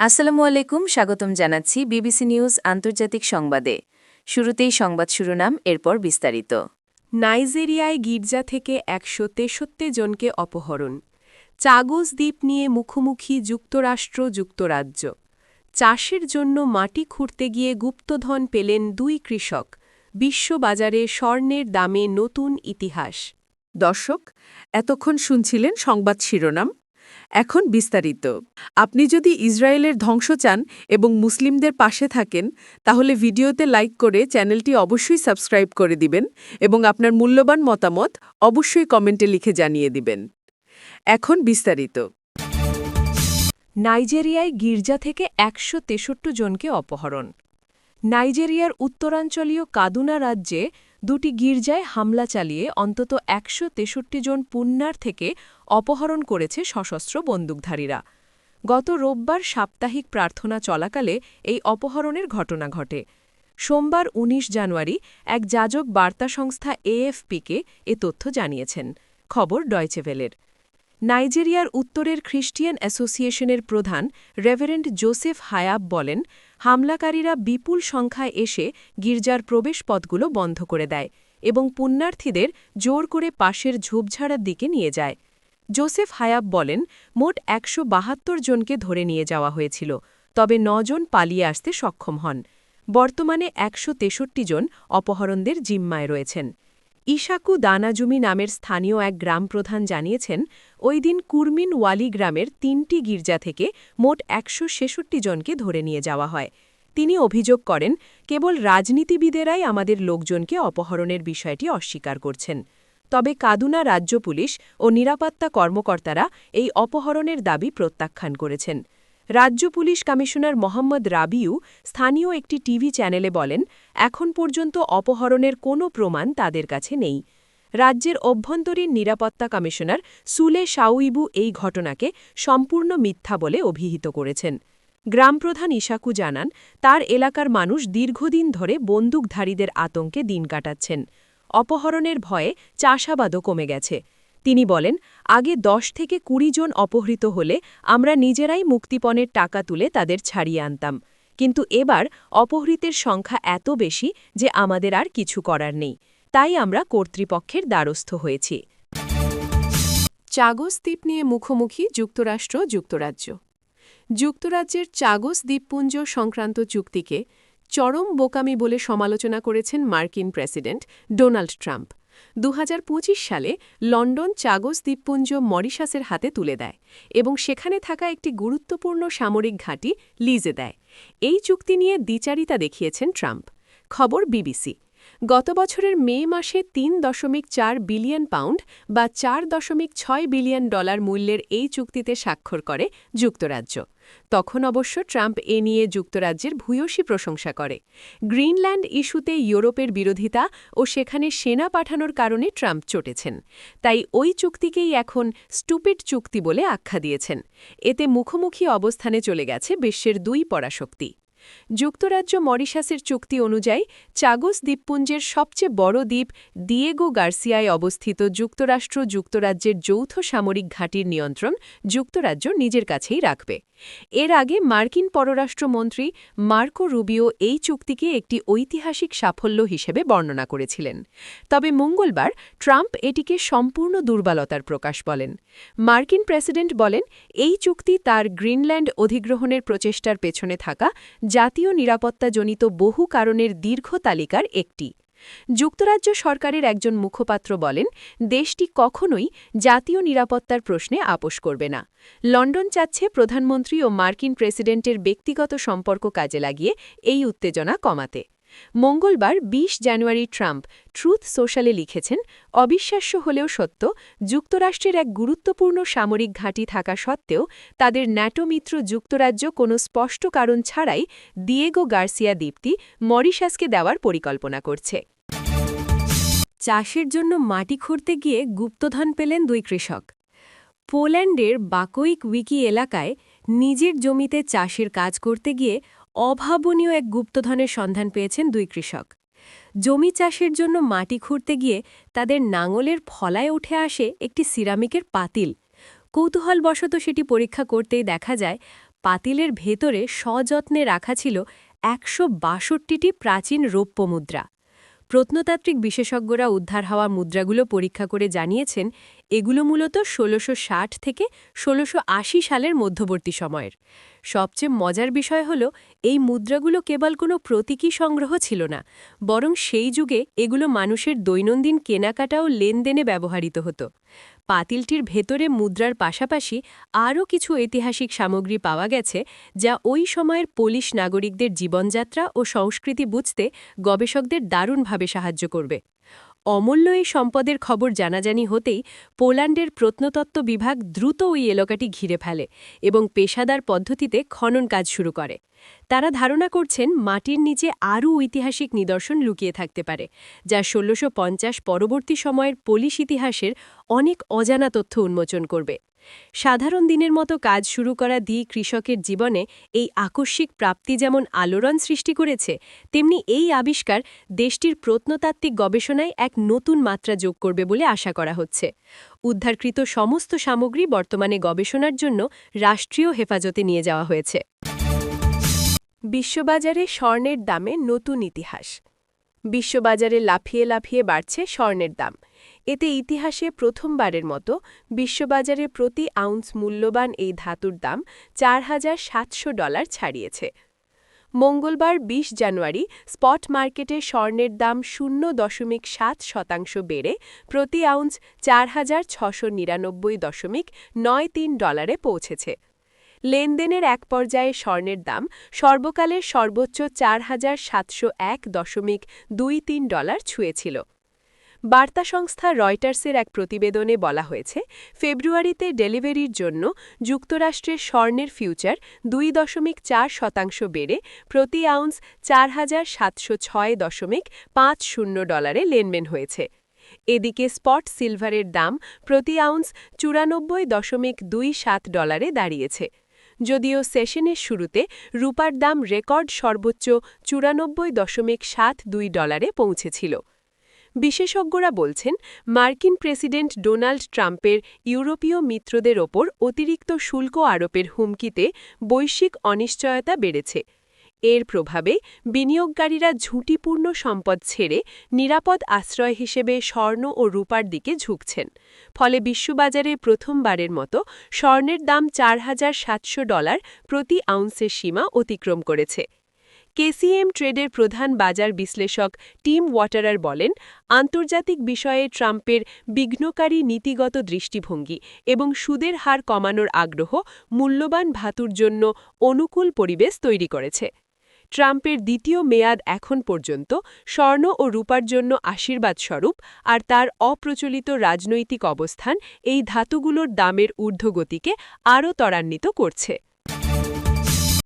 আসসালামু আলাইকুম, স্বাগতম জানাচ্ছি বিবিসি নিউজ আন্তর্জাতিক সংবাদে। শুরুতেই সংবাদ শিরোনাম, এরপর বিস্তারিত। নাইজেরিয়ায় গির্জা থেকে ১৬৩ জনকে অপহরণ। চাগোস দ্বীপ নিয়ে মুখোমুখি যুক্তরাষ্ট্র-যুক্তরাজ্য। চাষের জন্য মাটি খুঁড়তে গিয়ে গুপ্তধন পেলেন দুই কৃষক। বিশ্ববাজারে স্বর্ণের দামে নতুন ইতিহাস। দর্শক, এতক্ষণ শুনছিলেন সংবাদ শিরোনাম। এখন বিস্তারিত। আপনি যদি ইসরায়েলের ধ্বংস চান এবং মুসলিমদের পাশে থাকেন, তাহলে ভিডিওতে লাইক করে চ্যানেলটি অবশ্যই সাবস্ক্রাইব করে দিবেন এবং আপনার মূল্যবান মতামত অবশ্যই কমেন্টে লিখে জানিয়ে দিবেন। এখন বিস্তারিত। নাইজেরিয়ায় গির্জা থেকে ১৬৩ জনকে অপহরণ। নাইজেরিয়ার উত্তরাঞ্চলীয় কাদুনা রাজ্যে দুটি গির্জায় হামলা চালিয়ে অন্তত ১৬৩ জন পুণ্যার্থীকে অপহরণ করেছে সশস্ত্র বন্দুকধারীরা। গত রোববার সাপ্তাহিক প্রার্থনা চলাকালে এই অপহরণের ঘটনা ঘটে। সোমবার ১৯ জানুয়ারি এক যাজক বার্তা সংস্থা এএফপিকে এ তথ্য জানিয়েছেন। খবর ডয়চে ভেলের। নাইজেরিয়ার উত্তরের খ্রিস্টিয়ান অ্যাসোসিয়েশনের প্রধান রেভারেন্ড জোসেফ হায়াব বলেন, হামলাকারীরা বিপুল সংখ্যায় এসে গির্জার প্রবেশপথগুলো বন্ধ করে দেয় এবং পুণ্যার্থীদের জোর করে পাশের ঝোপঝাড়ার দিকে নিয়ে যায়। জোসেফ হায়াব বলেন, মোট ১৭২ জনকে ধরে নিয়ে যাওয়া হয়েছিল, তবে ৯ জন পালিয়ে আসতে সক্ষম হন। বর্তমানে ১৬৩ জন অপহরণদের জিম্মায় রয়েছেন। ইশাকু দানাজুমি নামের স্থানীয় এক গ্রাম প্রধান জানিয়েছেন, ওই দিন কুরমিন ওয়ালি গ্রামের ৩টি গির্জা থেকে মোট ১৬৬ জনকে ধরে নিয়ে যাওয়া হয়। তিনি অভিযোগ করেন, কেবল রাজনীতিবিদেরাই আমাদের লোকজনকে অপহরণের বিষয়টি অস্বীকার করছেন। তবে কাদুনা রাজ্য পুলিশ ও নিরাপত্তা কর্মকর্তারা এই অপহরণের দাবি প্রত্যাখ্যান করেছেন। রাজ্য পুলিশ কমিশনার মোহাম্মদ রাবিউ স্থানীয় একটি টিভি চ্যানেলে বলেন, এখন পর্যন্ত অপহরণের কোনো প্রমাণ তাদের কাছে নেই। রাজ্যের অভ্যন্তরীণ নিরাপত্তা কমিশনার সুলে শাউইবু এই ঘটনাকে সম্পূর্ণ মিথ্যা বলে অভিহিত করেছেন। গ্রামপ্রধান ইশাকু জানান, তার এলাকার মানুষ দীর্ঘদিন ধরে বন্দুকধারীদের আতঙ্কে দিন কাটাচ্ছেন। অপহরণের ভয়ে চাষাবাদও কমে গেছে। তিনি বলেন, আগে ১০ থেকে ২০ জন অপহৃত হলে আমরা নিজেরাই মুক্তিপণের টাকা তুলে তাদের ছাড়িয়ে আনতাম, কিন্তু এবার অপহৃতের সংখ্যা এত বেশি যে আমাদের আর কিছু করার নেই। তাই আমরা কর্তৃপক্ষের দ্বারস্থ হয়েছি। চাগোস দ্বীপ নিয়ে মুখোমুখি যুক্তরাষ্ট্র-যুক্তরাজ্য। যুক্তরাজ্যের চাগোস দ্বীপপুঞ্জ সংক্রান্ত চুক্তিকে চরম বোকামি বলে সমালোচনা করেছেন মার্কিন প্রেসিডেন্ট ডোনাল্ড ট্রাম্প। ২০২৫ সালে লন্ডন চাগোস দ্বীপপুঞ্জ মরিশাসের হাতে তুলে দেয় এবং সেখানে থাকা একটি গুরুত্বপূর্ণ সামরিক ঘাঁটি লিজে দেয়। এই চুক্তি নিয়ে দ্বিচারিতা দেখিয়েছেন ট্রাম্প। খবর বিবিসি। গত বছরের মে মাসে ৩.৪ বিলিয়ন পাউন্ড বা $৪.৬ বিলিয়ন মূল্যের এই চুক্তিতে স্বাক্ষর করে যুক্তরাজ্য। তখন অবশ্য ট্রাম্প এ নিয়ে যুক্তরাজ্যের ভূয়সী প্রশংসা করে। গ্রিনল্যান্ড ইস্যুতে ইউরোপের বিরোধিতা ও সেখানে সেনা পাঠানোর কারণে ট্রাম্প চটেছেন। তাই ওই চুক্তিকেই এখন স্টুপিড চুক্তি বলে আখ্যা দিয়েছেন। এতে মুখোমুখি অবস্থানে চলে গেছে বিশ্বের দুই পরাশক্তি। যুক্তরাজ্য মরিশাসের চুক্তি অনুযায়ী চাগোস দ্বীপপুঞ্জের সবচেয়ে বড় দ্বীপ দিয়েগো গার্সিয়ায় অবস্থিত যুক্তরাষ্ট্র-যুক্তরাজ্যের যৌথ সামরিক ঘাঁটির নিয়ন্ত্রণ যুক্তরাজ্য নিজের কাছেই রাখবে। এর আগে মার্কিন পররাষ্ট্রমন্ত্রী মার্কো রুবিও এই চুক্তিকে একটি ঐতিহাসিক সাফল্য হিসেবে বর্ণনা করেছিলেন। তবে মঙ্গলবার ট্রাম্প এটিকে সম্পূর্ণ দুর্বলতার প্রকাশ বলেন। মার্কিন প্রেসিডেন্ট বলেন, এই চুক্তি তার গ্রিনল্যান্ড অধিগ্রহণের প্রচেষ্টার পেছনে থাকা জাতীয় নিরাপত্তাজনিত বহু কারণের দীর্ঘ তালিকার একটি। যুক্তরাজ্য সরকারের একজন মুখপাত্র বলেন, দেশটি কখনোই জাতীয় নিরাপত্তার প্রশ্নে আপোস করবে না। লন্ডন চাচ্ছে প্রধানমন্ত্রী ও মার্কিন প্রেসিডেন্টের ব্যক্তিগত সম্পর্ক কাজে লাগিয়ে এই উত্তেজনা কমাতে। মঙ্গলবার ২০ জানুয়ারি ট্রাম্প ট্রুথ সোশ্যালে লিখেছেন, অবিশ্বাস্য হলেও সত্য, যুক্তরাষ্ট্রের এক গুরুত্বপূর্ণ সামরিক ঘাঁটি থাকা সত্ত্বেও তাদের ন্যাটো মিত্র যুক্তরাজ্য কোনো স্পষ্ট কারণ ছাড়াই দিয়েগো গার্সিয়া দ্বীপটি মরিশাসকে দেওয়ার পরিকল্পনা করছে। চাষের জন্য মাটি খুঁড়তে গিয়ে গুপ্তধন পেলেন দুই কৃষক। পোল্যান্ডের বাকোইক উইকি এলাকায় নিজের জমিতে চাষের কাজ করতে গিয়ে অভাবনীয় এক গুপ্তধনের সন্ধান পেয়েছেন দুই কৃষক। জমি চাষের জন্য মাটি খুঁড়তে গিয়ে তাদের নাঙলের ফলায় উঠে আসে একটি সিরামিকের পাতিল। কৌতূহলবশত সেটি পরীক্ষা করতেই দেখা যায় পাতিলের ভেতরে সযত্নে রাখা ছিল ১৬২টি প্রাচীন রৌপ্য মুদ্রা। প্রত্নতাত্ত্বিক বিশেষজ্ঞরা উদ্ধার হওয়া মুদ্রাগুলো পরীক্ষা করে জানিয়েছেন এগুলো মূলত ১৬৬০ থেকে ১৬৮০ সালের মধ্যবর্তী সময়ের। সবচেয়ে মজার বিষয় হল এই মুদ্রাগুলো কেবল কোনো প্রতীকী সংগ্রহ ছিল না, বরং সেই যুগে এগুলো মানুষের দৈনন্দিন কেনাকাটা ও লেনদেনে ব্যবহৃত হতো। পাতিলটির ভেতরে মুদ্রার পাশাপাশি আরও কিছু ঐতিহাসিক সামগ্রী পাওয়া গেছে, যা ওই সময়ের পোলিশ নাগরিকদের জীবনযাত্রা ও সংস্কৃতি বুঝতে গবেষকদের দারুণভাবে সাহায্য করবে। অমূল্য এই সম্পদের খবর জানাজানি হতেই পোল্যান্ডের প্রত্নতত্ত্ব বিভাগ দ্রুত ওই এলাকাটি ঘিরে ফেলে এবং পেশাদার পদ্ধতিতে খনন কাজ শুরু করে। তারা ধারণা করছেন মাটির নিচে আরও ঐতিহাসিক নিদর্শন লুকিয়ে থাকতে পারে, যা ১৬৫০ পরবর্তী সময়ের পোলিশ ইতিহাসের অনেক অজানা তথ্য উন্মোচন করবে। সাধারণ দিনের মতো কাজ শুরু করা কৃষকের জীবনে এই আকস্মিক প্রাপ্তি যেমন আলোড়ন সৃষ্টি করেছে, তেমনি এই আবিষ্কার দেশটির প্রত্নতাত্ত্বিক গবেষণায় এক নতুন মাত্রা যোগ করবে বলে আশা করা হচ্ছে। উদ্ধারকৃত সমস্ত সামগ্রী বর্তমানে গবেষণার জন্য রাষ্ট্রীয় হেফাজতে নিয়ে যাওয়া হয়েছে। বিশ্ববাজারে স্বর্ণের দামে নতুন ইতিহাস। বিশ্ববাজারে লাফিয়ে লাফিয়ে বাড়ছে স্বর্ণের দাম। এতে ইতিহাসে প্রথমবারের মতো বিশ্ববাজারে প্রতি আউন্স মূল্যবান এই ধাতুর দাম $৪,৭০০ ছাড়িয়েছে। মঙ্গলবার ২০ জানুয়ারি স্পট মার্কেটে স্বর্ণের দাম ০.৭% বেড়ে প্রতি আউন্স $৪,৬৯৯.৯৩ পৌঁছেছে। লেনদেনের এক পর্যায়ে স্বর্ণের দাম সর্বকালের সর্বোচ্চ $৪,৭০১.২৩ ছুঁয়েছিল। বার্তা সংস্থা রয়টার্সের এক প্রতিবেদনে বলা হয়েছে, ফেব্রুয়ারিতে ডেলিভারির জন্য যুক্তরাষ্ট্রের স্বর্ণের ফিউচার ২.৪% বেড়ে প্রতি আউন্স $৪,৭০৬.৫০ লেনদেন হয়েছে। এদিকে স্পট সিলভারের দাম প্রতি আউন্স $৯৪.২৭ দাঁড়িয়েছে। যদিও সেশনের শুরুতে রূপার দাম রেকর্ড সর্বোচ্চ $৯৪.৭২ পৌঁছেছিল। বিশেষজ্ঞরা বলছেন, মার্কিন প্রেসিডেন্ট ডোনাল্ড ট্রাম্পের ইউরোপীয় মিত্রদের ওপর অতিরিক্ত শুল্ক আরোপের হুমকিতে বৈশ্বিক অনিশ্চয়তা বেড়েছে। এর প্রভাবে বিনিয়োগকারীরা ঝুঁকিপূর্ণ সম্পদ ছেড়ে নিরাপদ আশ্রয় হিসেবে স্বর্ণ ও রূপার দিকে ঝুঁকছেন। ফলে বিশ্ববাজারে প্রথমবারের মতো স্বর্ণের দাম $৪,৭০০ প্রতি আউন্সের সীমা অতিক্রম করেছে। কেসিএম ট্রেডের প্রধান বাজার বিশ্লেষক টিম ওয়াটারার বলেন, আন্তর্জাতিক বিষয়ে ট্রাম্পের বিঘ্নকারী নীতিগত দৃষ্টিভঙ্গি এবং সুদের হার কমানোর আগ্রহ মূল্যবান ধাতুর জন্য অনুকূল পরিবেশ তৈরি করেছে। ট্রাম্পের দ্বিতীয় মেয়াদ এখন পর্যন্ত স্বর্ণ ও রূপার জন্য আশীর্বাদ স্বরূপ, আর তার অপ্রচলিত রাজনৈতিক অবস্থান এই ধাতুগুলোর দামের ঊর্ধ্বগতিকে আরও ত্বরান্বিত করছে।